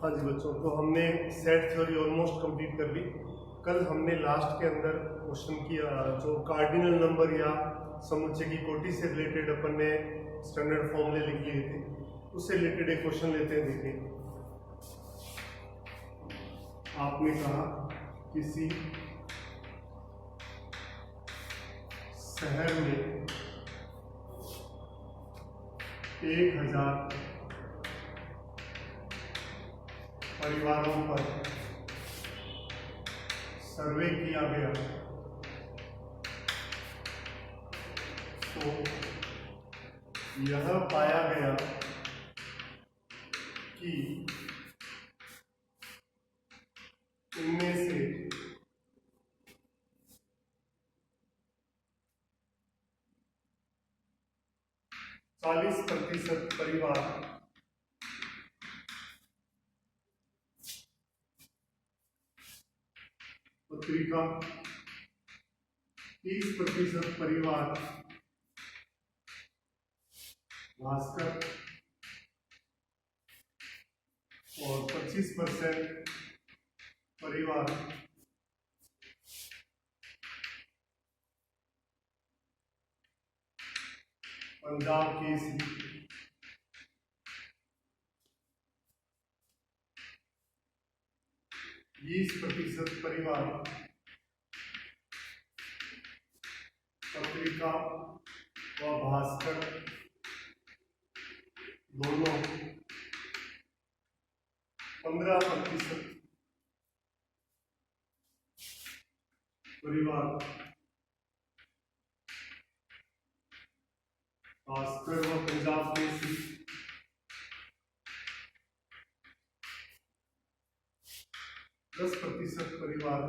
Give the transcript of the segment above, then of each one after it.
हाँ जी बच्चों, तो हमने सेट थ्योरी ऑलमोस्ट कंप्लीट कर ली। कल हमने लास्ट के अंदर क्वेश्चन किया जो कार्डिनल नंबर या समुच्चय की कोटि से रिलेटेड अपन ने स्टैंडर्ड फॉर्मूले लिख लिए थे, उससे रिलेटेड एक क्वेश्चन लेते हैं। देखिए, आपने कहा किसी शहर में 1000 परिवारों पर सर्वे किया गया, तो यह पाया गया कि इनमें से 40% परिवार पत्रिका, 30% परिवार भास्कर और 25% परिवार पंजाब केसरी। 20% परिवार पत्रिका व भास्कर दोनों। 15% परिवार भास्कर व पंजाब केसरी। 10% परिवार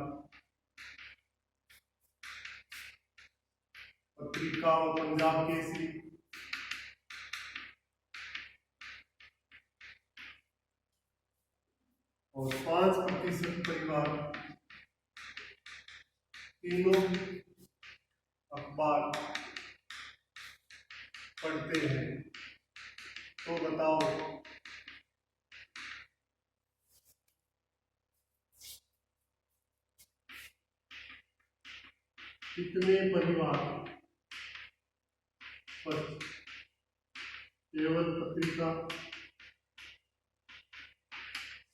पत्रिका व पंजाब केसरी। और 5% परिवार तीनों अखबार पढ़ते हैं। तो बताओ कितने परिवार केवल पत्रिका,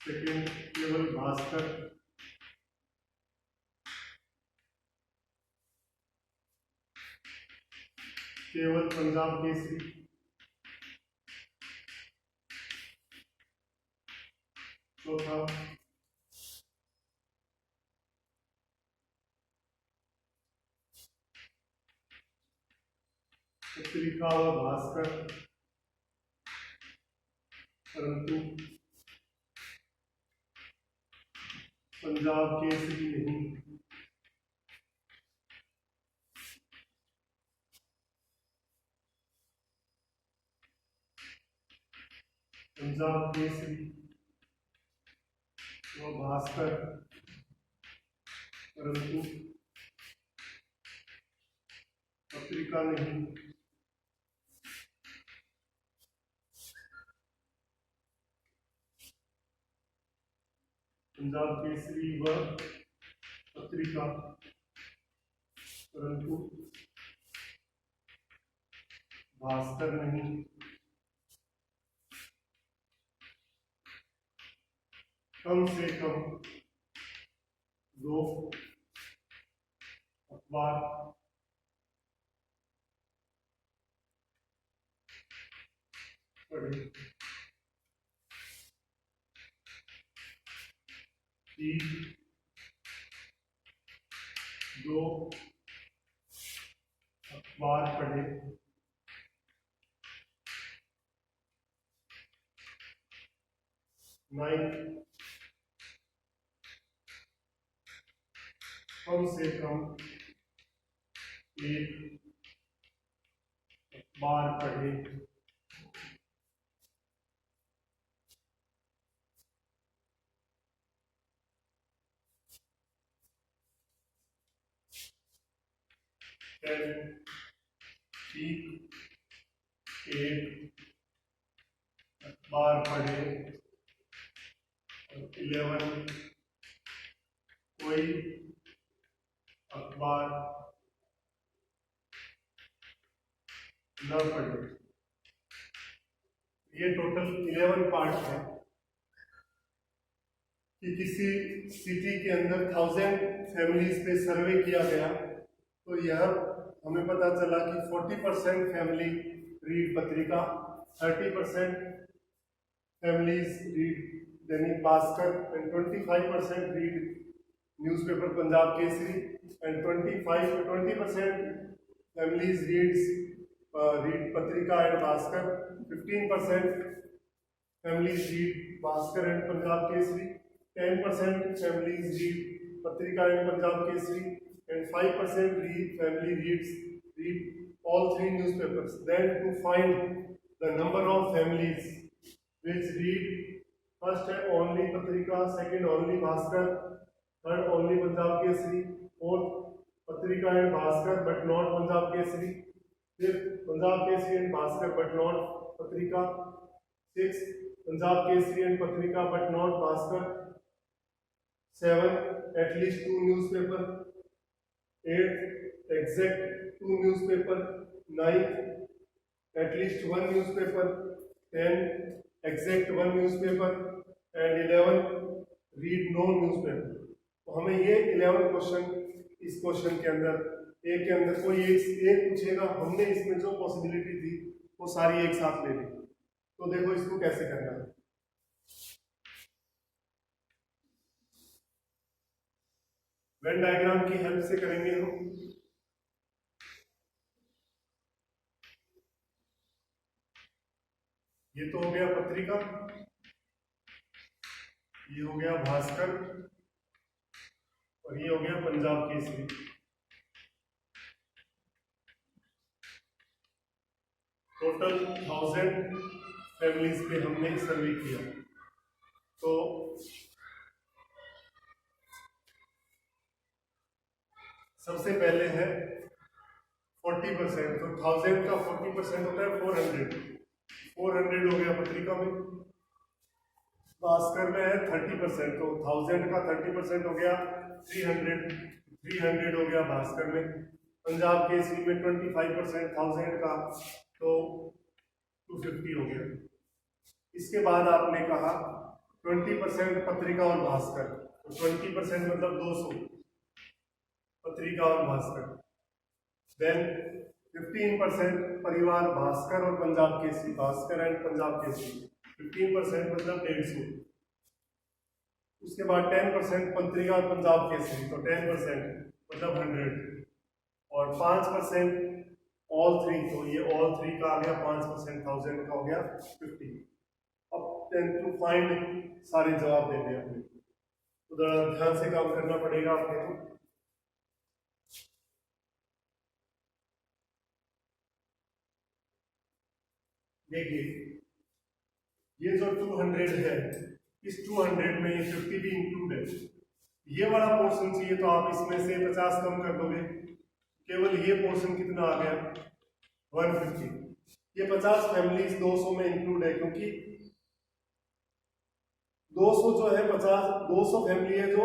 सेकेंड केवल भास्कर, केवल पंजाब केसरी, चौथा पत्रिका व भास्कर परंतु पंजाब केसरी नहीं। पंजाब केसरी व भास्कर परंतु पत्रिका नहीं। पंजाब केसरी व पत्रिका परंतु भास्कर नहीं। कम से कम 2 अखबार पढ़े। 2 अखबार पढ़े। 9 कम से कम 1 अखबार पढ़े। 10 ठीक 1 अखबार पढ़े। 11 कोई अखबार न पढ़े। ये टोटल 11 पार्ट है कि किसी सिटी के अंदर 1000 फैमिलीज पे सर्वे किया गया, तो यह हमें पता चला कि 40% फैमिली रीड पत्रिका, 30% families read Dainik Bhaskar and 25% read newspaper Punjab Kesari and 20% families read Patrika and Bhaskar, 15% families read Bhaskar and Punjab Kesari, 10% families read Patrika and Punjab Kesari, and 5% family read all 3 newspapers. Then to find the number of families which read first only Patrika, second only Bhaskar, third only Punjab Kesari, fourth Patrika and Bhaskar but not Punjab Kesari, fifth Punjab Kesari and Bhaskar but not Patrika, sixth Punjab Kesari and Patrika but not Bhaskar, 7 at least 2 newspaper, 8 exact 2 newspaper, 9 at least 1 newspaper, 10 exact 1 newspaper and 11 read no newspaper। तो हमें ये 11 question इस question के अंदर एक के अंदर कोई एक पूछेगा, हमने इसमें जो पॉसिबिलिटी थी वो सारी एक साथ ले ली। तो देखो इसको कैसे करना है। वेन डायग्राम की हेल्प से करेंगे हम। ये तो हो गया पत्रिका, ये हो गया भास्कर और ये हो गया पंजाब केसरी। टोटल 1000 फैमिलीज पे हमने सर्वे किया। तो सबसे पहले है 40%, तो 1000 का 40% होता है 400 हो गया पत्रिका में। भास्कर में है 30%, तो 1000 का 30% हो गया 300 हो गया भास्कर में। पंजाब केसरी में 25% 1000 का, तो 250 हो गया। इसके बाद आपने कहा 20% पत्रिका और भास्कर, तो 20% मतलब 200 पत्रिका और भास्कर। देन 15% परिवार भास्कर और पंजाब केसरी, भास्कर एंड पंजाब केसरी, 15% मतलब 150। उसके बाद 10% पत्रिका और पंजाब केसरी, तो 10% मतलब 100 और 5% ऑल 3, तो ये ऑल 3 का आ गया 5%, 1000 का हो गया 50। अब 10 टू फाइंड सारे जवाब देने अपने, तो जरा ध्यान से काम करना पड़ेगा आपने को। देखिए ये जो 200 है, इस 200 में ये 50 भी इंक्लूड है। ये वाला पोर्शन चाहिए तो आप इसमें से 50 कम कर दोगे, केवल ये पोर्शन कितना आ गया 150। ये 50 फैमिलीज 200 में इंक्लूड है, क्योंकि 200 जो है 200 फैमिली है जो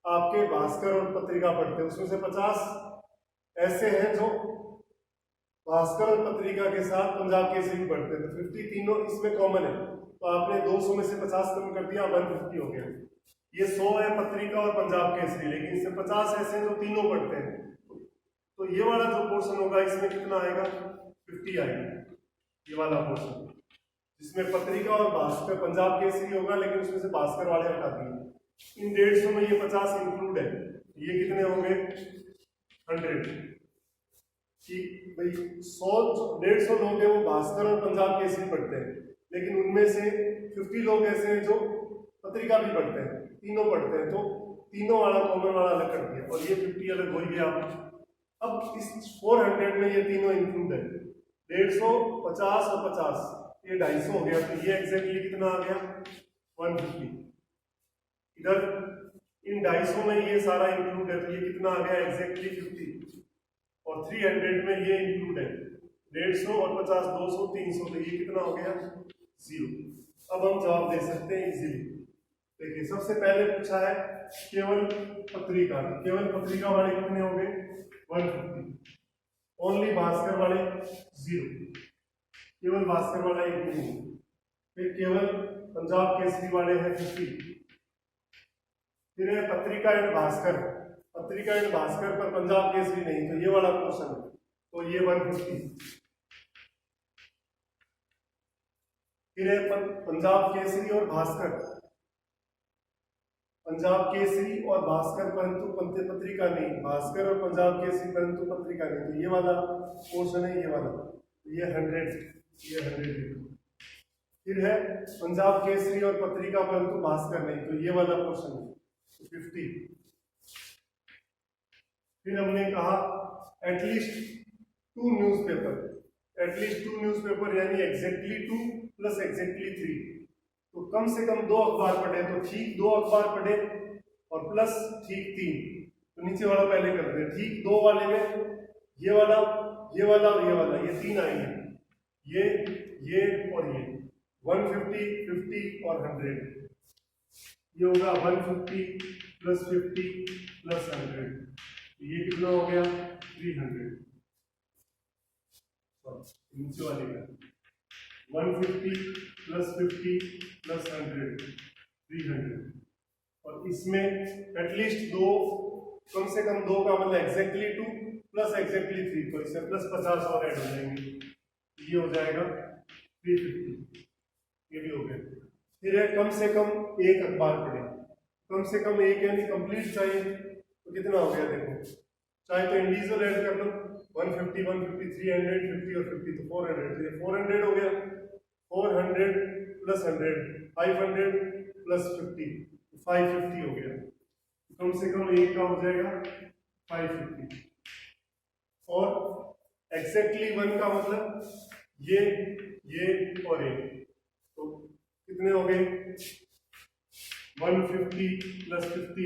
आपके भास्कर और पत्रिका पढ़ते हैं, उसमें से 50 ऐसे हैं जो भास्कर और पत्रिका के साथ पंजाब केसरी पढ़ते हैं, तो 50 तीनों इसमें कॉमन है। तो आपने 200 में से 50 कम कर दिया, 150 हो गया। ये 100 है पत्रिका और पंजाब केसरी, लेकिन इससे 50 ऐसे हैं जो तीनों पढ़ते हैं, तो ये वाला जो पोर्शन होगा इसमें कितना आएगा 50 आएगा। ये वाला पोर्शन जिसमें पत्रिका और भास्कर पंजाब केसरी होगा, लेकिन उसमें से भास्कर वाले हटा दिए। इन 150 में ये 50 इंक्लूड है, ये कितने होंगे 100 कि भाई 150 लोग हैं वो भास्कर और पंजाब केसरी पढ़ते हैं, लेकिन उनमें से 50 लोग ऐसे हैं जो पत्रिका भी पढ़ते हैं, तीनों पढ़ते हैं, तो तीनों वाला कॉमन वाला अलग कर दिया और ये 50 अलग हो गया। अब इस 400 में ये तीनों इंक्लूड है, 150, 50 और 50, ये 250 हो गया। तो ये एग्जैक्टली कितना आ गया 150। इधर इन 250 में ये सारा इंक्लूड है, तो ये कितना आ गया एग्जैक्टली 50। और 300 में ये इंक्लूड है 150 और 50, 200, 300, तो ये कितना हो गया 0। अब हम जवाब दे सकते हैं इजीली। देखिए सबसे पहले पूछा है केवल पत्रिका, केवल पत्रिका वाले कितने हो गए 150, ओनली भास्कर वाले 0, केवल भास्कर वाला 1 नहीं, फिर केवल पंजाब केसरी वाले हैं 50, फिर है पत्रिका एंड भास्कर, पत्रिका एंड भास्कर पर पंजाब केसरी नहीं, तो ये वाला पोर्शन है, तो ये 150, फिर है पंजाब केसरी और भास्कर, पंजाब केसरी और भास्कर परंतु पत्रिका नहीं, भास्कर और पंजाब केसरी परंतु पत्रिका नहीं, तो ये वाला पोर्शन है, ये वाला, ये 100, ये 100, फिर है पंजाब केसरी और पत्रिका परंतु भास्कर नहीं, तो ये वाला पोर्शन है, तो 50, फिर हमने कहा एटलीस्ट 2 न्यूज़पेपर, एटलीस्ट 2 न्यूज़पेपर यानी एग्जैक्टली 2 प्लस एग्जैक्टली 3, तो कम से कम 2 अखबार पढ़े, तो ठीक 2 अखबार पढ़े और प्लस ठीक 3, तो नीचे वाला पहले करते हैं, ठीक 2 वाले में ये वाला, ये वाला और ये वाला, ये 3 आएंगे, ये और ये 150, 50 और 100, ये होगा 150 प्लस 50 प्लस 100, ये कितना हो गया 300, नीचे वाले का 150 प्लस 50 प्लस 100 300, और इसमें एटलीस्ट 2, कम से कम 2 का मतलब एग्जैक्टली 2 प्लस एग्जैक्टली 3, तो इसमें प्लस 50 और ऐड हो जाएंगे, ये हो जाएगा 350, ये भी हो गया। फिर है कम से कम 1 अखबार पढ़े, कम से कम 1 यानी कंप्लीट चाहिए, तो कितना हो गया देखो, चाहे तो इंडिविजुअल ऐड कर लो, 150 150 300 50 और 50, तो 400, तो ये 400 हो गया, 400 प्लस 100 500 प्लस 50, 550 हो गया, कम से कम 1 का हो जाएगा 550, और एग्जैक्टली 1 का मतलब ये और ये, तो कितने हो गए 150 प्लस 50,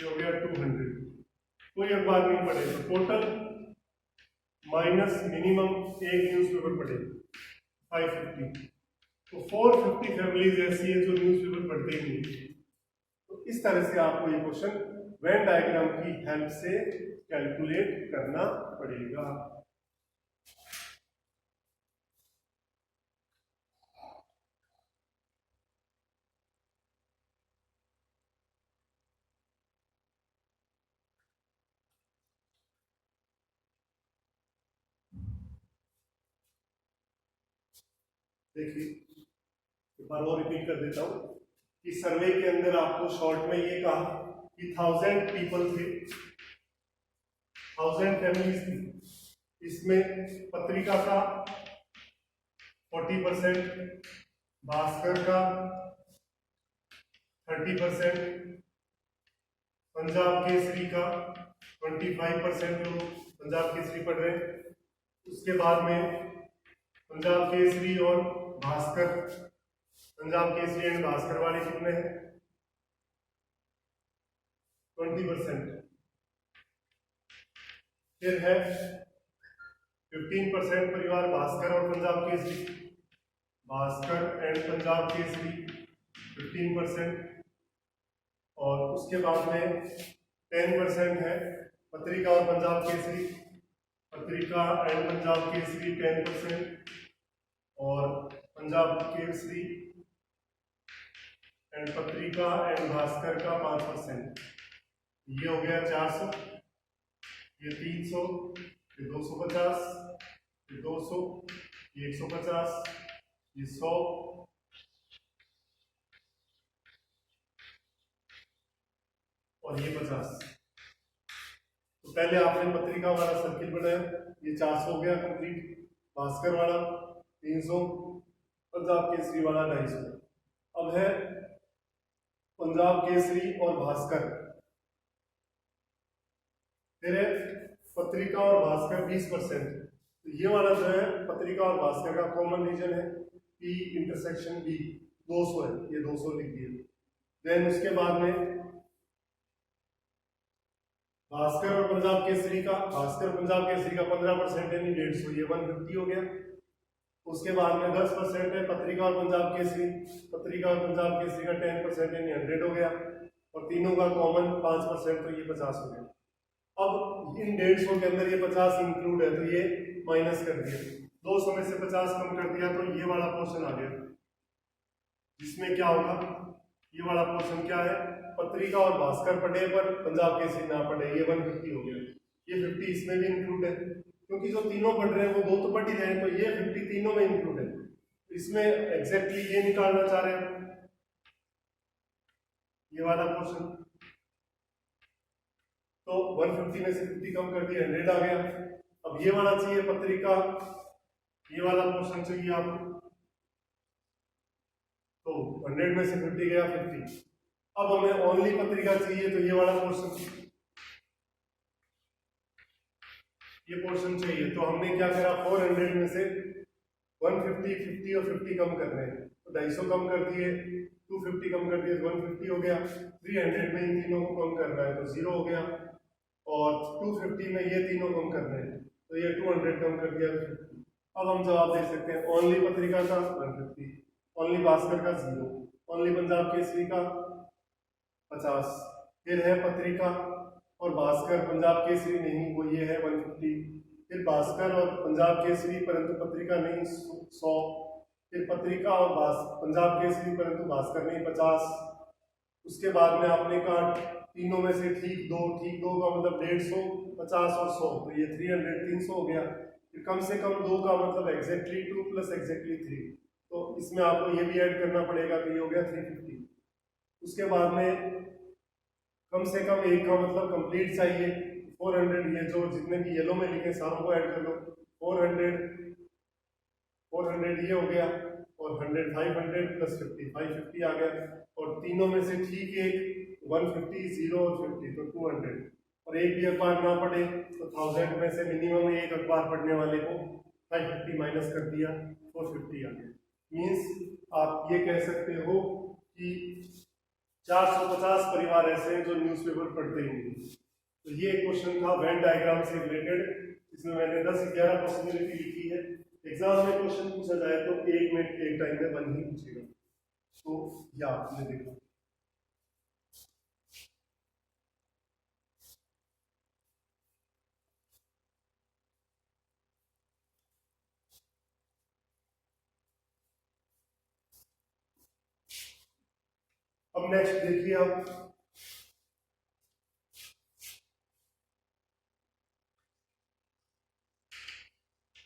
ये हो गया 200, कोई अखबार नहीं पढ़े, तो टोटल माइनस मिनिमम 1 न्यूज़पेपर पढ़े 550, तो 450 फैमिलीज ऐसी है जो न्यूज़पेपर पढ़ते ही नहीं, तो इस तरह से आपको ये क्वेश्चन वेन डायग्राम की हेल्प से कैलकुलेट करना पड़ेगा। देखिए एक बार और रिपीट कर देता हूं कि सर्वे के अंदर आपको शॉर्ट में ये कहा कि 1000 पीपल थे, 1000 फैमिलीज थी, इसमें पत्रिका का 40%, भास्कर का 30%, पंजाब केसरी का 25% लोग पंजाब केसरी पढ़ रहे हैं, उसके बाद में पंजाब केसरी और भास्कर, पंजाब केसरी एंड भास्कर वाले कितने हैं 20%, फिर है 15% परिवार भास्कर और पंजाब केसरी, भास्कर एंड पंजाब केसरी 15%, और उसके बाद में 10% है पत्रिका और पंजाब केसरी, पत्रिका एंड पंजाब केसरी 10%, और पंजाब केसरी एंड पत्रिका एंड भास्कर का 5%, ये हो गया 400, ये 300, ये 250, ये 200, ये 150, ये 100, और ये 50। तो पहले आपने पत्रिका वाला सर्किल बनाया, ये 400 हो गया कंप्लीट, भास्कर वाला 300, पंजाब केसरी वाला 250। अब है पंजाब केसरी और भास्कर, फिर है पत्रिका और भास्कर 20%, तो ये वाला जो है पत्रिका और भास्कर का कॉमन रीजन है P इंटरसेक्शन B 200 है, ये 200 लिख दिए। देन उसके बाद में भास्कर और पंजाब केसरी का, भास्कर पंजाब केसरी का 15% यानी 150, ये 150 हो गया। उसके बाद में 10% है पत्रिका और पंजाब केसरी, पत्रिका और पंजाब केसरी का 10% यानी 100 हो गया, और तीनों का कॉमन 5%, तो ये 50 हो गया। अब इन 150 के अंदर ये 50 इंक्लूड है, तो ये माइनस कर दिया, 200 में से 50 कम कर दिया, तो ये वाला पोर्शन आ गया, जिसमें क्या होगा, ये वाला पोर्शन क्या है, पत्रिका और भास्कर पढ़े पर पंजाब केसरी ना पढ़े, ये 150 हो गया। ये 50 इसमें भी इंक्लूड है, क्योंकि जो तीनों पढ़ रहे हैं वो 2 तो पढ़ ही रहे हैं, तो ये 50 तीनों में इंक्लूड है। इसमें एग्जैक्टली ये निकालना चाह रहे हैं, ये वाला पोर्शन, तो 150 में से 50 कम कर दिया, 100 आ गया। अब ये वाला चाहिए पत्रिका, ये वाला पोर्शन चाहिए आपको, तो 100 में से 50 गया 50। अब हमें ओनली पत्रिका चाहिए, तो ये वाला पोर्शन, ये पोर्शन चाहिए, तो हमने क्या करा, 400 में से 150, 50 और 50 कम करने हैं, तो 250 कम कर दिए, 250 कम कर दिए तो 150 हो गया, 300 में इन तीनों को कम करना है तो 0 हो गया, और 250 में ये तीनों कम करने हैं, तो ये 200 कम कर दिया 50। अब हम जवाब दे सकते हैं, ओनली पत्रिका का 150, ओनली भास्कर का 0, ओनली पंजाब केसरी का 50, फिर है पत्रिका और भास्कर, पंजाब केसरी नहीं, वो ये है 150, फिर भास्कर और पंजाब केसरी परंतु पत्रिका नहीं 100, फिर पत्रिका और पंजाब केसरी परंतु भास्कर नहीं 50। उसके बाद में आपने कहा तीनों में से ठीक दो का मतलब 150, 50 और 100, तो ये 300, 300 हो गया। फिर कम से कम 2 का मतलब एग्जैक्टली 2 प्लस एग्जैक्टली 3, तो इसमें आपको ये भी ऐड करना पड़ेगा, तो ये हो गया 350। उसके बाद में कम से कम 1 का मतलब कंप्लीट चाहिए, 400, ये जो जितने भी येलो में लिखे सारों को ऐड कर लो, 400 ये हो गया, और 100 500 प्लस 50 550 आ गया, और तीनों में से ठीक एक 150, 0 और 50, तो 200, और एक भी अखबार ना पढ़े तो 1000 में से मिनिमम एक अखबार पढ़ने वाले को 550 माइनस कर दिया, 450 आ गया। मीन्स आप ये कह सकते हो कि 450 परिवार ऐसे हैं जो न्यूज़पेपर पढ़ते ही नहीं। तो ये क्वेश्चन था वेन डायग्राम से रिलेटेड, इसमें मैंने 10-11 पॉसिबिलिटी लिखी है। एग्जाम में क्वेश्चन पूछा जाए तो एक मिनट एक टाइम में 1 ही पूछेगा, तो या आपने देखा। अब नेक्स्ट देखिए आप,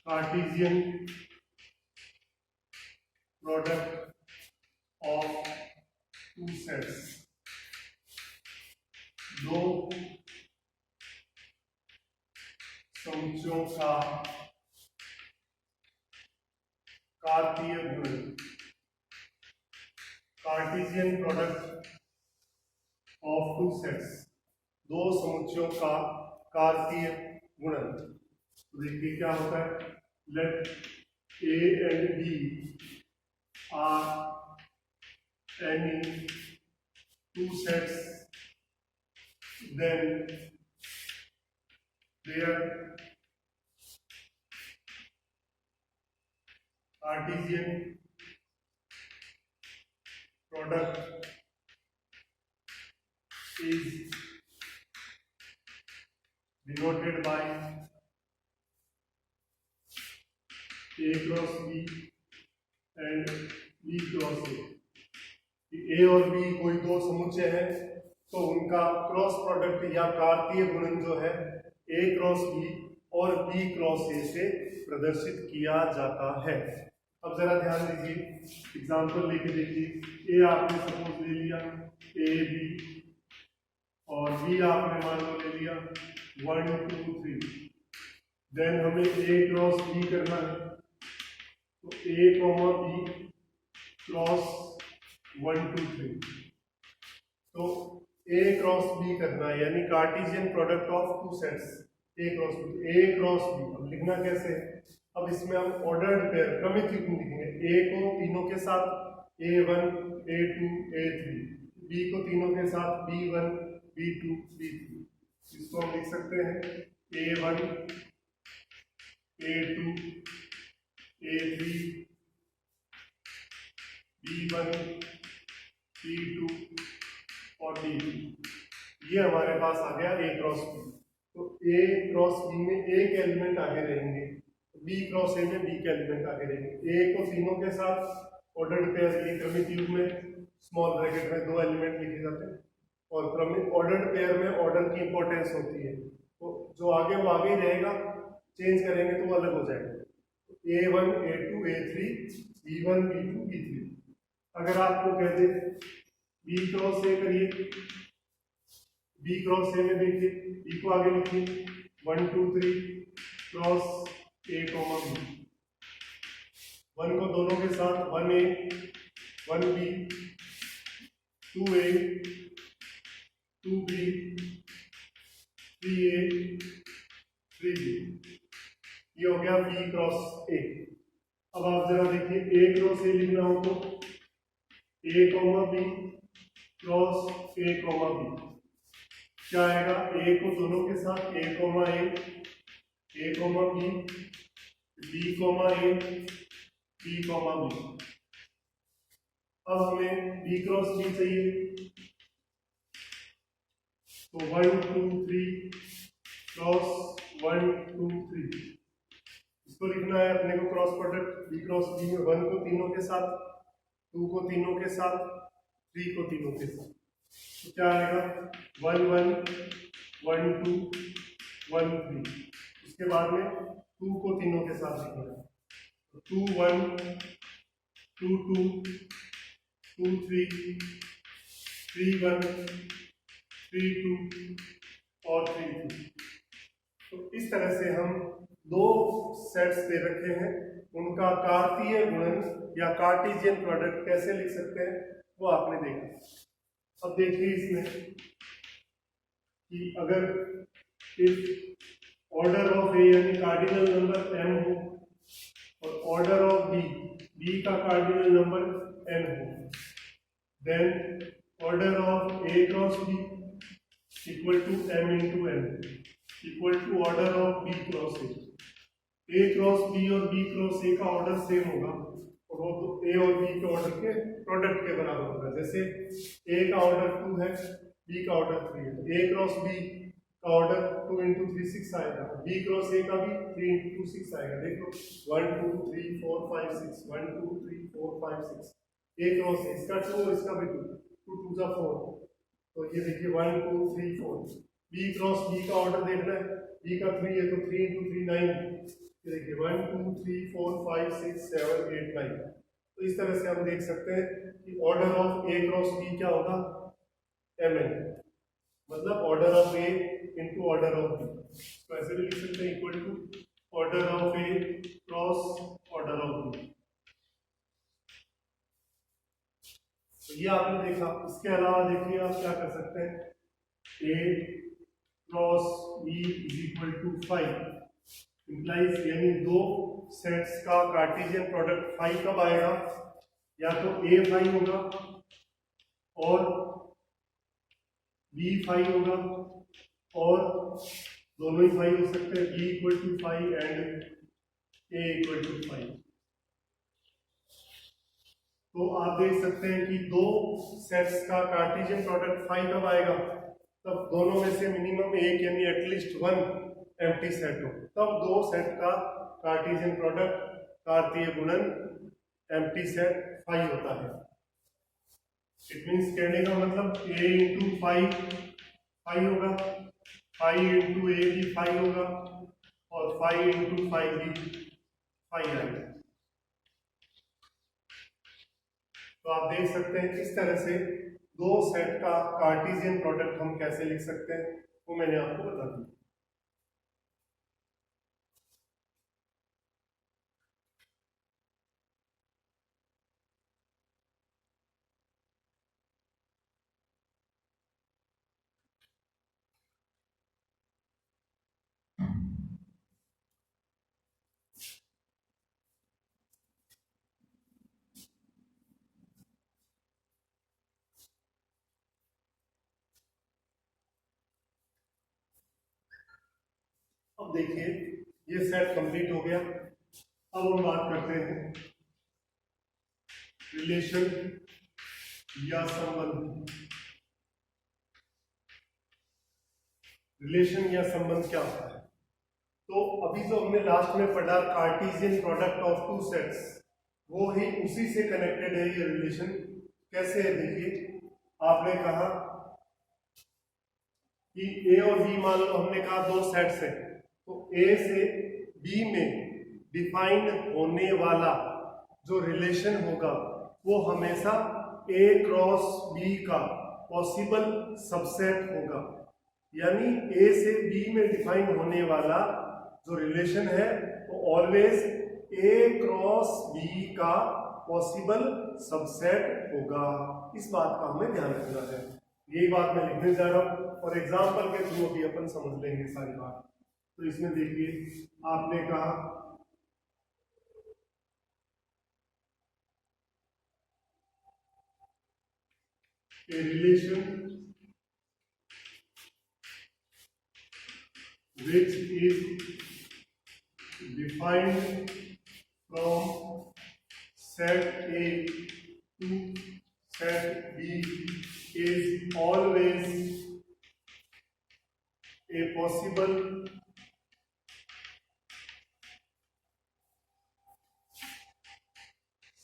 कार्टेशियन प्रोडक्ट ऑफ 2 सेट्स, 2 समुच्चयों का कार्तीय गुणन, कार्टेशियन प्रोडक्ट ऑफ 2 सेट्स, 2 समुच्चयों का कार्तीय गुणन। तो देखिए क्या होता है, late A and B are any 2 sets, then their Cartesian product is denoted by A cross B and B cross A। A और B कोई 2 समुच्चय है तो उनका क्रॉस प्रोडक्ट या कार्तीय गुणन जो है A क्रॉस B और B क्रॉस A से प्रदर्शित किया जाता है। अब जरा ध्यान दीजिए, एग्जाम्पल लेके देखिए। A आपने सपोज ले लिया A B और B आपने मान लो ले लिया 1 2 3, देन हमें A क्रॉस B करना है, तो A कॉमा B क्रॉस 1 2 3, तो A क्रॉस B करना है, यानी Cartesian product of 2 sets A cross B। A cross B अब लिखना कैसे है, अब इसमें हम ऑर्डर्ड पेयर क्रमिक युग्म लिखेंगे। A को तीनों के साथ A1 A2 A3, B को तीनों के साथ B1 B2 B3। इसको हम लिख सकते हैं A1 A2 A3, B1, B2 और B3। ये हमारे पास आ गया A क्रॉस B। तो A क्रॉस B में A के एलिमेंट आगे रहेंगे, B क्रॉस A में B के एलिमेंट आगे रहेंगे। A को तीनों के साथ ऑर्डर्ड पेयर के लिए क्रमिक युग में स्मॉल ब्रैकेट में दो एलिमेंट लिखे जाते हैं, और क्रमिक ऑर्डर्ड पेयर में ऑर्डर की इंपॉर्टेंस होती है, तो जो आगे वो आगे ही रहेगा, चेंज करेंगे तो वो अलग हो जाएगा। A1, A2, A3, B1, B2, B3। अगर आपको कह दे B क्रॉस A करिए, B क्रॉस A में देखिए, B को आगे लिखिए 1 2 3 क्रॉस A कॉमा B। 1 को दोनों के साथ 1A 1B 2A 2B 3A 3B। ये हो गया B क्रॉस A। अब आप जरा देखिए A क्रॉस A लिखना हो तो A comma B cross A comma B क्या आएगा? A को दोनों के साथ A comma A comma B comma A B comma B। अब हमें B क्रॉस B चाहिए, तो 1 2 3 क्रॉस 1 2 3 इसको लिखना है अपने को cross product B cross B में। 1 को तीनों के साथ, 2 को तीनों के साथ, 3 को तीनों के साथ, तो क्या आएगा? 1 1 1 2 1 3। उसके बाद में 2 को तीनों के साथ लिखना है, तो 2 1 2 2 2 3 3 1 3 2 और 3 2। तो इस तरह से हम दो सेट्स दे रखे हैं, उनका कार्तीय गुणन या कार्टेशियन प्रोडक्ट कैसे लिख सकते हैं वो आपने देखा। अब देखिए इसमें कि अगर इस ऑर्डर ऑफ ए यानी कार्डिनल नंबर m हो और ऑर्डर ऑफ बी का कार्डिनल नंबर n हो, then order of A cross B equal to m into n equal to order of B cross A cross B और B cross A का order same होगा, और वो तो ए और B के ऑर्डर के प्रोडक्ट के बराबर होगा। जैसे ए का ऑर्डर 2 है, बी का ऑर्डर 3 है, ए क्रॉस बी का ऑर्डर 2 इंटू 3 6 आएगा, बी क्रॉस ए का भी 3 इंटू 2 6 आएगा। देखो 1 2 3 4 5 6 1 2 3 4 5 6। ए क्रॉस इसका 2 और इसका भी 2 2 2 जा 4, तो ये देखिए 1 2 3 4। बी क्रॉस बी का ऑर्डर देखना है, बी का 3 है तो 3 इंटू 3 9। देखिए 1 2 3 4 5 6 7 8 9। तो इस तरह से हम देख सकते हैं कि order of A cross B क्या होगा? mn, मतलब order of A into order of B. तो ऐसे भी लिख सकते हैं equal to order of A cross order of B. तो ये आपने देखा। इसके अलावा देखिए आप क्या कर सकते हैं, A cross B is equal to 5 implies, यानी दो सेट्स का कार्टेशियन प्रोडक्ट 5 कब आएगा? या तो ए 5 होगा और बी 5 होगा, और दोनों ही 5 हो सकते हैं, B equal to 5 and A equal to 5। तो आप देख सकते हैं कि दो सेट्स का कार्टेशियन प्रोडक्ट 5 कब आएगा? तब दोनों में से मिनिमम एक यानी एटलीस्ट वन एम्प्टी सेट हो, तब दो सेट का कार्टेशियन प्रोडक्ट कार्तीय गुणन एम्प्टी सेट 5 होता है। इट मींस कहने का मतलब a इंटू 5 5 होगा, 5 इंटू ए भी 5 होगा, और 5 इंटू 5 भी 5 आएगा। तो आप देख सकते हैं इस तरह से दो सेट का कार्टेशियन प्रोडक्ट हम कैसे लिख सकते हैं, वो मैंने आपको बता दिया। अब देखिए ये सेट कंप्लीट हो गया। अब हम बात करते हैं रिलेशन या संबंध। रिलेशन या संबंध क्या होता है? तो अभी जो हमने लास्ट में पढ़ा Cartesian product of two sets, वो ही उसी से कनेक्टेड है ये रिलेशन। कैसे है देखिए, आपने कहा कि ए और बी, मान लो हमने कहा दो सेट्स हैं, तो ए से बी में डिफाइन होने वाला जो रिलेशन होगा वो हमेशा ए क्रॉस बी का पॉसिबल सबसेट होगा। यानी ए से बी में डिफाइन होने वाला जो रिलेशन है वो ऑलवेज ए क्रॉस बी का पॉसिबल सबसेट होगा। इस बात का हमें ध्यान रखना है। यही बात मैं लिखने जा रहा हूं और एग्जांपल के थ्रू भी अपन समझ लेंगे सारी बात। तो इसमें देखिए, आपने कहा a relation which is defined from set A to set B is always a possible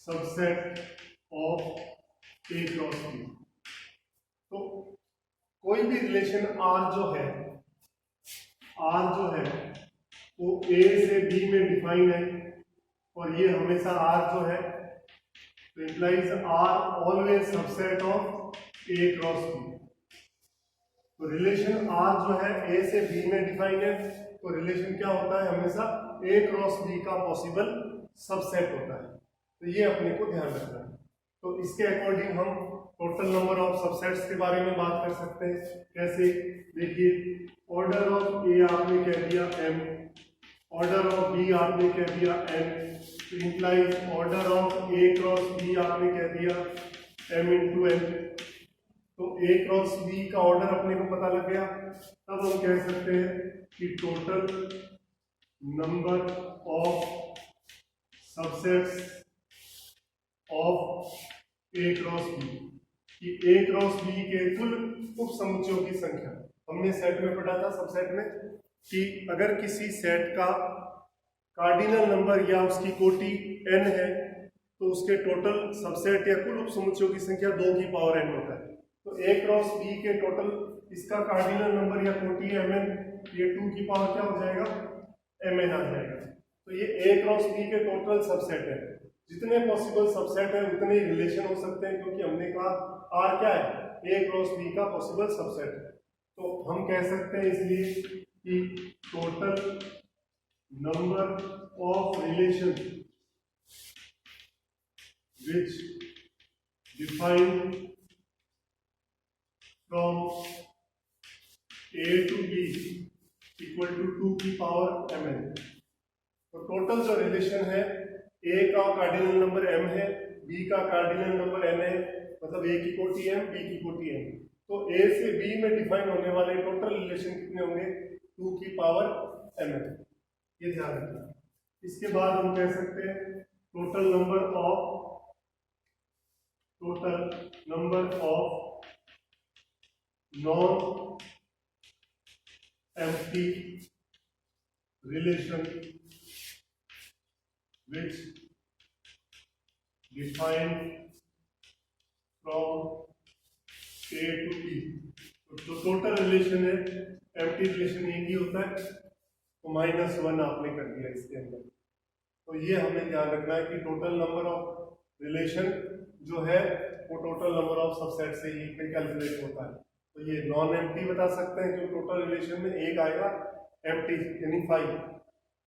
subset of A cross B। तो कोई भी रिलेशन R जो है वो A से B में डिफाइन है और ये हमेशा R जो है तो implies R always subset of A cross B। तो रिलेशन R जो है A से B में डिफाइन है, तो रिलेशन क्या होता है, हमेशा A क्रॉस B का पॉसिबल सबसेट होता है। तो ये अपने को ध्यान रखना है। तो इसके अकॉर्डिंग हम टोटल नंबर ऑफ सबसेट्स के बारे में बात कर सकते हैं। कैसे, देखिए, ऑर्डर ऑफ ए आपने कह दिया m, ऑर्डर ऑफ बी आपने कह दिया n, तो implies order of A cross B आपने कह दिया m इंटू n। तो ए क्रॉस बी का ऑर्डर अपने को पता लग गया। तब हम कह सकते हैं कि total number of subsets of A cross B, कि ए क्रॉस बी के कुल उप समुच्चयों की संख्या। हमने सेट में पढ़ा था, सबसेट में, कि अगर किसी सेट का कार्डिनल नंबर या उसकी कोटि n है तो उसके टोटल सबसेट या कुल उप समुच्चयों की संख्या 2 की पावर n होता है। तो ए क्रॉस बी के टोटल इसका कार्डिनल नंबर या कोटि है mn, ये 2 की पावर क्या हो जाएगा, mn आ जाएगा। तो ये ए क्रॉस बी के टोटल सबसेट है। जितने पॉसिबल सबसेट है उतने ही रिलेशन हो सकते हैं, क्योंकि हमने कहा R क्या है, A क्रॉस B का पॉसिबल सबसेट है। तो हम कह सकते हैं इसलिए कि total number of relation which defined from A to B equal to 2 की पावर mn। तो टोटल जो रिलेशन है, A का कार्डिनल नंबर m है, B का कार्डिनल नंबर n है, मतलब A की कोटि m, B की कोटि n। तो A से B में डिफाइन होने वाले टोटल रिलेशन कितने होंगे, 2 की पावर mn। ये ध्यान रखना। इसके बाद हम कह सकते हैं total number of non empty relation which defined from A to B। तो टोटल रिलेशन है, एम्प्टी रिलेशन एक ही होता है, तो -1 आपने कर दिया इसके अंदर। तो ये हमें ध्यान रखना है कि टोटल नंबर ऑफ रिलेशन जो है वो टोटल नंबर ऑफ सबसेट से ही कैलकुलेट होता है। तो ये नॉन एम्प्टी बता सकते हैं, क्योंकि टोटल रिलेशन में एक आएगा एम्प्टी यानी 5,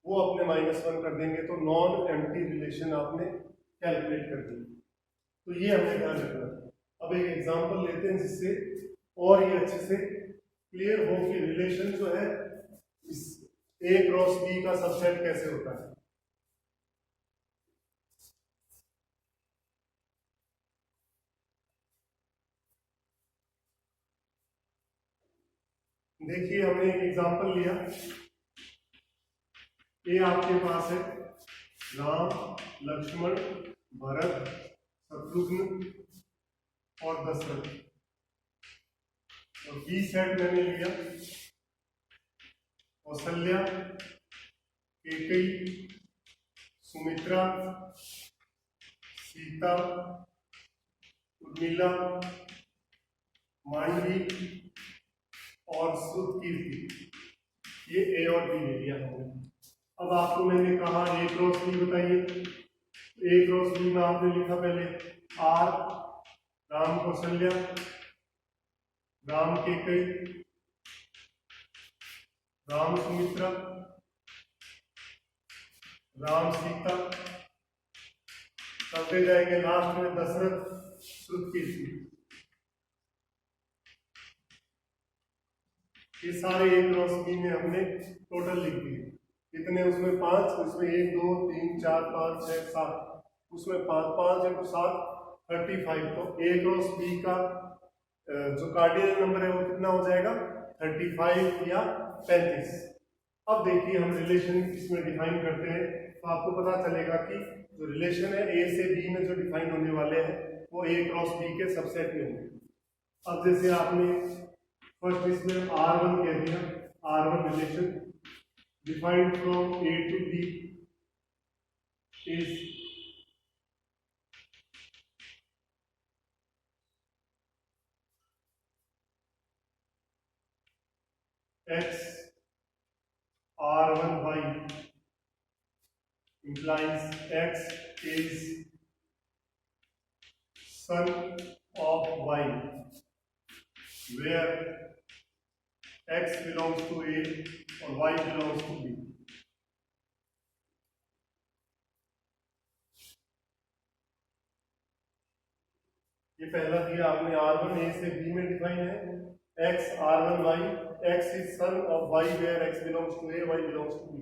वो अपने -1 कर देंगे, तो नॉन एम्प्टी रिलेशन आपने कैलकुलेट कर दी। तो ये हमें ध्यान रखना है। अब एक एग्जांपल लेते हैं जिससे और ये अच्छे से क्लियर हो कि रिलेशन जो है इस A क्रॉस B का सबसेट कैसे होता है। देखिए, हमने एक एग्जांपल लिया, A आपके पास है, राम, लक्ष्मण, भरत, शत्रुघ्न और दशरथ। और बी सेट मैंने लिया कौशल्या, कैकेयी, सुमित्रा, सीता, उर्मिला, मांडवी और श्रुतकीर्ति। ये ए और बी ले लिया हमने। अब आपको मैंने कहा ए क्रॉस बी बताइए। ए क्रॉस बी में आपने लिखा पहले आर, राम कौशल्या, राम कैकेयी, राम सुमित्रा, राम सीता, करते जाएंगे लास्ट में दशरथ, श्रुतकीर्ति। ये सारे ए क्रॉस बी में हमने टोटल लिख दिए। कितने उसमें 5, उसमें 1 2 3 4 5 6 7, उसमें 5 5 है तो 7 35। तो ए क्रॉस बी का जो कार्डिनल नंबर है वो कितना हो जाएगा 35 या 35। अब देखिए हम रिलेशन इसमें डिफाइन करते हैं तो आपको पता चलेगा कि जो रिलेशन है ए से बी में जो डिफाइन होने वाले हैं वो ए क्रॉस बी के सबसेट में होंगे। अब जैसे आपने फर्स्ट इसमें R1 कह दिया, R1 relation defined from A to B is X R1Y implies X is son of Y, where X belongs to A और Y belongs to B। ये पहला दिया आपने R1 A से B में डिफाइन है X R1Y, X is son of Y where X belongs to A, Y belongs to B।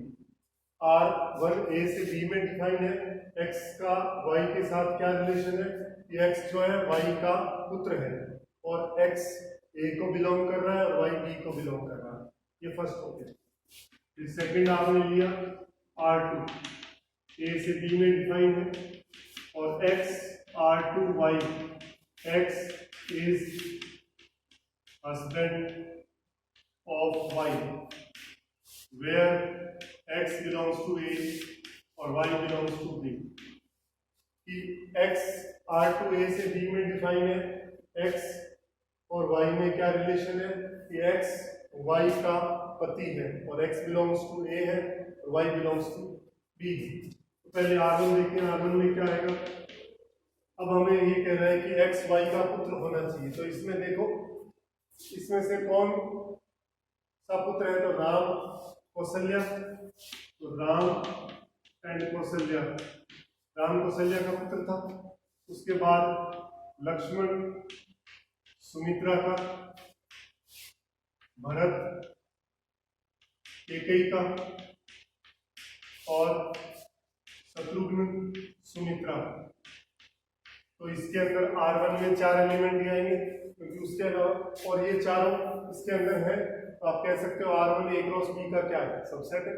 R1 A से B में डिफाइन है X का Y के साथ क्या रिलेशन है कि X जो है Y का पुत्र है और X A को बिलोंग कर रहा है और Y B को बिलोंग कर रहा है। ये फर्स्ट हो गया। फिर सेकंड आपने लिया R2 A से B में डिफाइन है और X R2Y, X is husband of Y where X belongs to A और Y belongs to B। कि X R2 A से B में डिफाइन है X और Y में क्या रिलेशन है कि X Y का पति है और X बिलोंग्स टू A है और Y बिलोंग्स टू B। तो पहले R1 देखिए, R1 में क्या आएगा। अब हमें ये कह रहा है कि X Y का पुत्र होना चाहिए। तो इसमें देखो इसमें से कौन सा पुत्र है तो राम कौशल्या, तो राम एंड कौशल्या, राम कौशल्या का पुत्र था। उसके बाद लक्ष्मण सुमित्रा का, भरत कैकेयी का और शत्रुघ्न सुमित्रा। तो इसके अंदर R1 में 4 एलिमेंट भी आएंगे क्योंकि उसके अलावा और ये चारों इसके अंदर है तो आप कह सकते हो R1 A क्रॉस B का क्या है सबसेट है।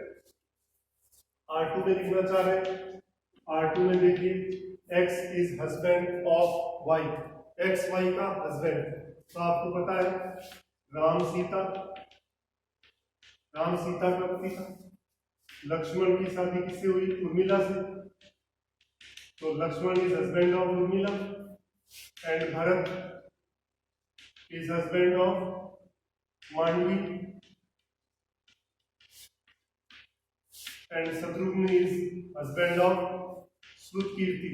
R2 में लिखना चाह रहे हैं, R2 में देखिए X is husband of Y, X Y का हस्बैंड। तो आपको पता है राम सीता, राम सीता का पति था। लक्ष्मण की शादी किससे हुई उर्मिला से, तो Lakshman is husband of Urmila and Bharat is husband of Mandavi and Shatrughna is husband of Shrutakirti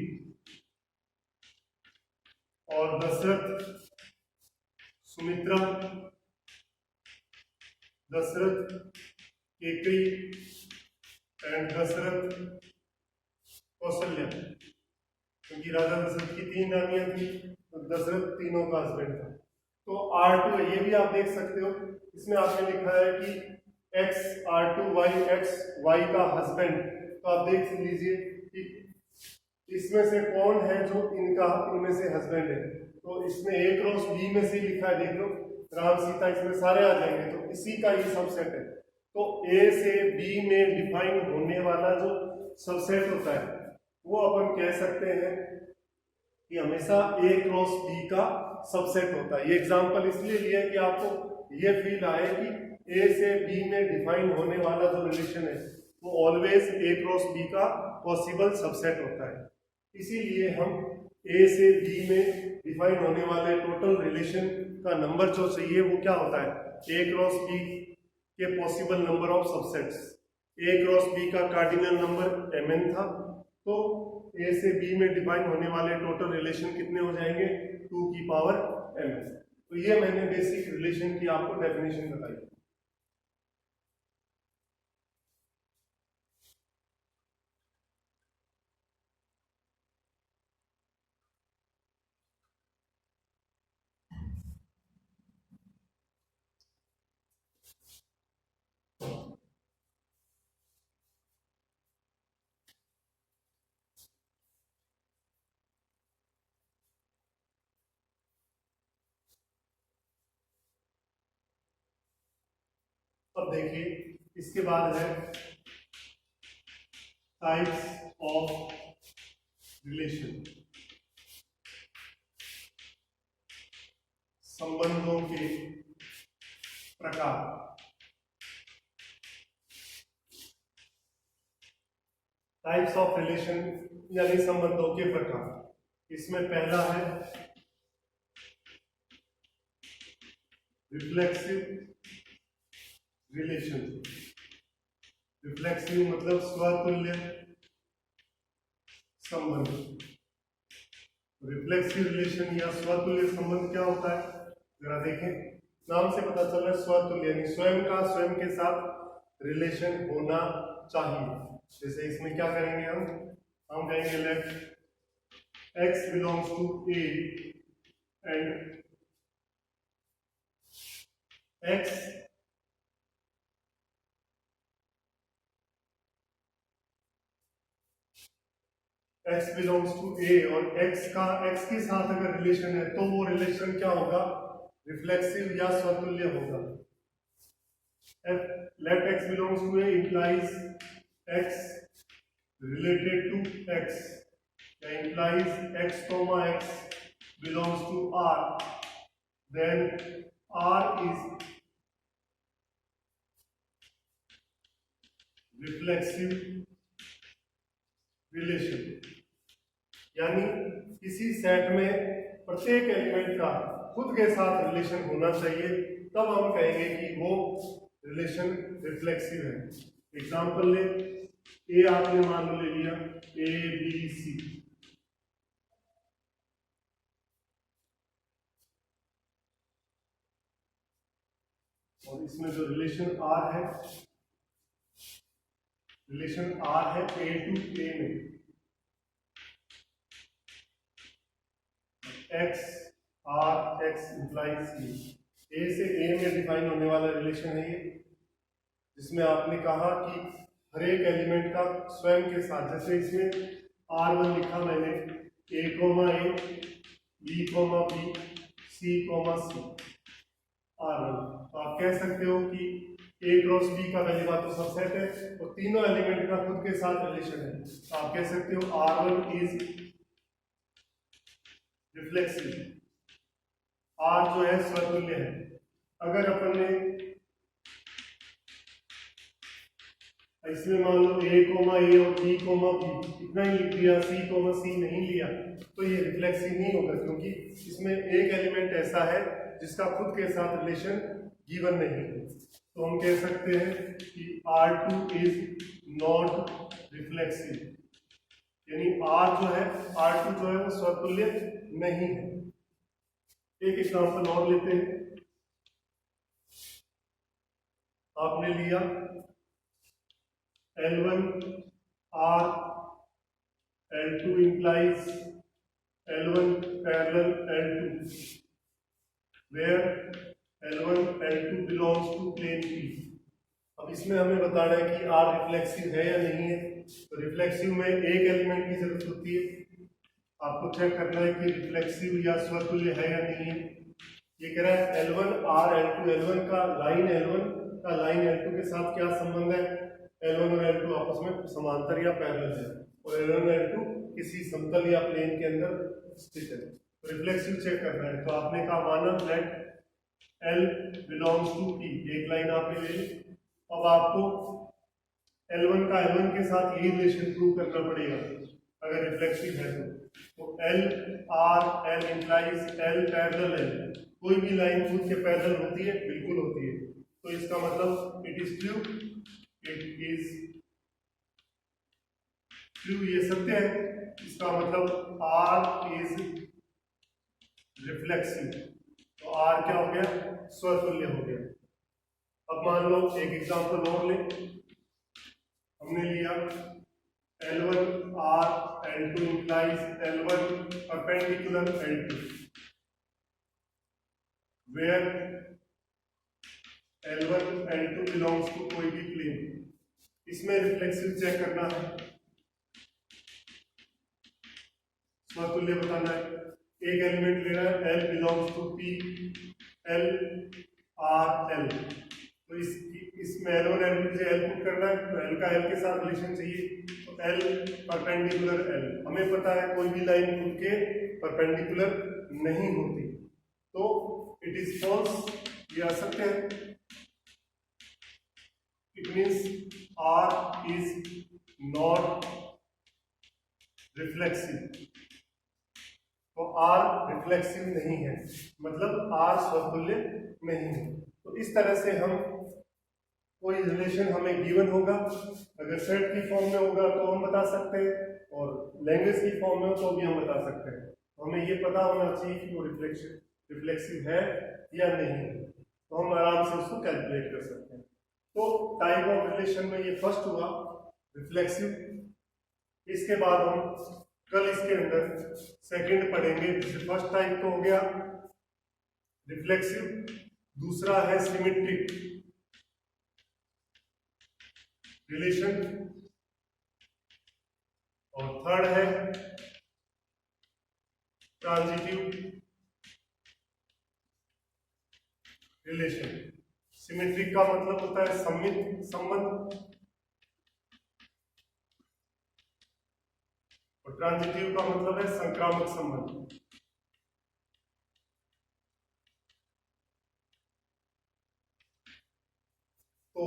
और दशरथ सुमित्रा, दशरथ कैकेयी एंड दशरथ कौशल्या। क्योंकि राजा दशरथ की 3 रानियां थी तो दशरथ तीनों का हस्बैंड था। तो R2 ये भी आप देख सकते हो, इसमें आपने लिखा है कि X R2Y X Y का हस्बैंड। तो आप देख लीजिए कि इसमें से कौन है जो इनमें से हस्बैंड है। तो इसमें A क्रॉस B में से लिखा है, देख लो राम सीता, इसमें सारे आ जाएंगे तो इसी का ये सबसेट है। तो A से B में डिफाइन होने वाला जो सबसेट होता है वो अपन कह सकते हैं कि हमेशा A क्रॉस B का सबसेट होता है। ये एग्जांपल इसलिए लिया है कि आपको ये फील आए कि A से B में डिफाइन होने वाला जो रिलेशन है वो ऑलवेज A क्रॉस B का पॉसिबल सबसेट होता है। इसीलिए हम A से B में डिफाइन होने वाले टोटल रिलेशन का नंबर जो चाहिए वो क्या होता है, A क्रॉस B के possible number of subsets. A cross B का कार्डिनल नंबर Mn था, तो A से B में डिफाइन होने वाले टोटल रिलेशन कितने हो जाएंगे, 2 की पावर Mn। तो ये मैंने बेसिक रिलेशन की आपको डेफिनेशन बताई। अब देखिए इसके बाद है टाइप्स ऑफ रिलेशन, संबंधों के प्रकार। टाइप्स ऑफ रिलेशन यानी संबंधों के प्रकार। इसमें पहला है रिफ्लेक्सिव रिलेशन। रिफ्लेक्सिव मतलब स्वतुल्य संबंध। रिफ्लेक्सिव रिलेशन या स्वतुल्य संबंध क्या होता है, जरा देखें। नाम से पता चल रहा है स्वतुल्य यानी स्वयं का स्वयं के साथ रिलेशन होना चाहिए। जैसे इसमें क्या करेंगे हम कहेंगे let x belongs to A and x belongs to A और x के साथ अगर रिलेशन है तो वो रिलेशन क्या होगा, रिफ्लेक्सिव या स्वतुल्य होगा। Let x belongs to A implies x related to x या implies x comma x belongs to R, then R is reflexive relation। यानी किसी सेट में प्रत्येक एलिमेंट का खुद के साथ रिलेशन होना चाहिए, तब हम कहेंगे कि वो रिलेशन रिफ्लेक्सिव है। एग्जांपल ले, ए आपने मान लो ले लिया ABC, और इसमें जो रिलेशन R है, रिलेशन R है A टू A में x implies C। A से A में डिफाइन होने वाला रिलेशन है ये, जिसमें आपने कहा कि हर एक एलिमेंट का स्वयं के साथ, जैसे इसमें R1 लिखा मैंने A, B, B, C, C R1, तो आप कह सकते हो कि A क्रॉस B का पहली बात तो सबसेट है और तीनों एलिमेंट का खुद के साथ रिलेशन है, तो आप कह सकते हो R1 इज रिफ्लेक्सिव। R जो है स्वतुल्य है। अगर अपन ने इसमें मान लो A और B इतना ही लिख दिया, C नहीं लिया, तो ये रिफ्लेक्सिव नहीं होगा, क्योंकि इसमें एक एलिमेंट ऐसा है जिसका खुद के साथ रिलेशन गिवन नहीं है। तो हम कह सकते हैं कि R2 इज नॉट रिफ्लेक्सिव, यानी R2 जो है वो स्वतुल्य नहीं है। एक एग्जांपल और लेते हैं। आपने लिया L1 R, L2 implies L1 parallel L2 where L1 L2 belongs to plane P। अब इसमें हमें बताना है कि R रिफ्लेक्सिव है या नहीं है। तो रिफ्लेक्सिव में एक एलिमेंट की जरूरत होती है, आपको चेक करना है कि रिफ्लेक्सिव या स्वतुल्य है या नहीं है। ये कह रहा है L1 R L2, L1 का लाइन L1 का लाइन L2 के साथ क्या संबंध है, L1 और L2 आपस में समांतर या पैरेलल है और L1 और L2 किसी समतल या प्लेन के अंदर स्थित है। तो रिफ्लेक्सिव चेक करना है, तो आपने कहा माना let L belongs to T, एक लाइन आपने ले ली। अब आपको L1 का L1 के साथ यही रिलेशन प्रूव करना पड़ेगा अगर रिफ्लेक्सिव है तो L R L implies L parallel L, कोई भी लाइन खुद के पैरेलल होती है, बिल्कुल होती है, तो इसका मतलब it is true, it is true, ये सत्य है। इसका मतलब R इज रिफ्लेक्सिव, तो R क्या हो गया, स्वतुल्य हो गया। अब मान लो एक एग्जांपल और ले, हमने लिया L1 R L2 implies L1 perpendicular L2 where L1 L2 belongs to कोई भी प्लेन। इसमें रिफ्लेक्सिव चेक करना है, स्वतुल्य बताना है। एक एलिमेंट लेना है L belongs to P L R L, तो इसमें L1 L2 से L पुट करना है, तो L का L के साथ रिलेशन चाहिए, तो L परपेंडिकुलर L, हमें पता है कोई भी लाइन खुद के परपेंडिकुलर नहीं होती, तो इट इज फॉल्स, ये असत्य है। It means R is not reflexive, तो R रिफ्लेक्सिव नहीं है, मतलब R स्वतुल्य नहीं है। तो इस तरह से हम कोई रिलेशन हमें गिवन होगा, अगर सेट की फॉर्म में होगा तो हम बता सकते हैं, और लैंग्वेज की फॉर्म में हो तो भी हम बता सकते हैं। तो हमें ये पता होना चाहिए कि वो रिफ्लेक्सिव है या नहीं है, तो हम आराम से उसको कैलकुलेट कर सकते हैं। तो टाइप ऑफ रिलेशन में ये फर्स्ट हुआ रिफ्लेक्सिव। इसके बाद हम कल इसके अंदर सेकंड पढ़ेंगे, जैसे फर्स्ट टाइप तो हो गया रिफ्लेक्सिव, दूसरा है सिमेट्रिक रिलेशन, और थर्ड है ट्रांजिटिव रिलेशन। सिमेट्रिक का मतलब होता है सममित संबंध, और ट्रांजिटिव का मतलब है संक्रामक संबंध। तो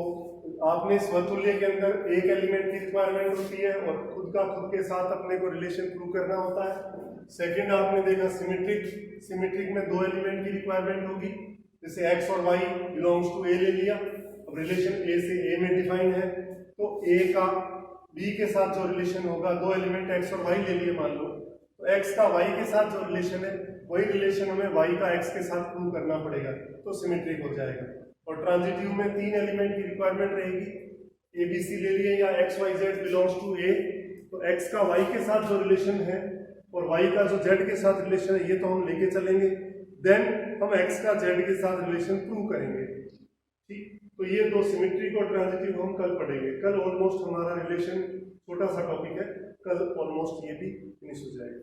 आपने स्वतुल्य के अंदर एक एलिमेंट की रिक्वायरमेंट होती है और खुद के साथ अपने को रिलेशन प्रूव करना होता है। सेकंड आपने देखा सिमेट्रिक में दो एलिमेंट की रिक्वायरमेंट होगी, जैसे x और y बिलोंग्स टू a ले लिया, अब रिलेशन a से a में डिफाइन है, तो a का b के साथ जो रिलेशन होगा, दो एलिमेंट x और y ले लिए मान लो, तो x का y के साथ जो रिलेशन है वही रिलेशन हमें y का x के साथ प्रूव करना पड़ेगा, तो सिमेट्रिक हो जाएगा। और ट्रांजिटिव में तीन एलिमेंट की रिक्वायरमेंट रहेगी, ए बी सी ले लिए या X Y Z belongs to A, तो एक्स का वाई के साथ जो रिलेशन है और वाई का जो जेड के साथ रिलेशन है ये तो हम लेके चलेंगे, देन हम एक्स का जेड के साथ रिलेशन प्रूव करेंगे। ठीक, तो ये दो सिमेट्रिक और ट्रांजिटिव हम कल पढ़ेंगे। कल ऑलमोस्ट हमारा रिलेशन छोटा सा टॉपिक है, कल ऑलमोस्ट ये भी फिनिश हो जाएगा।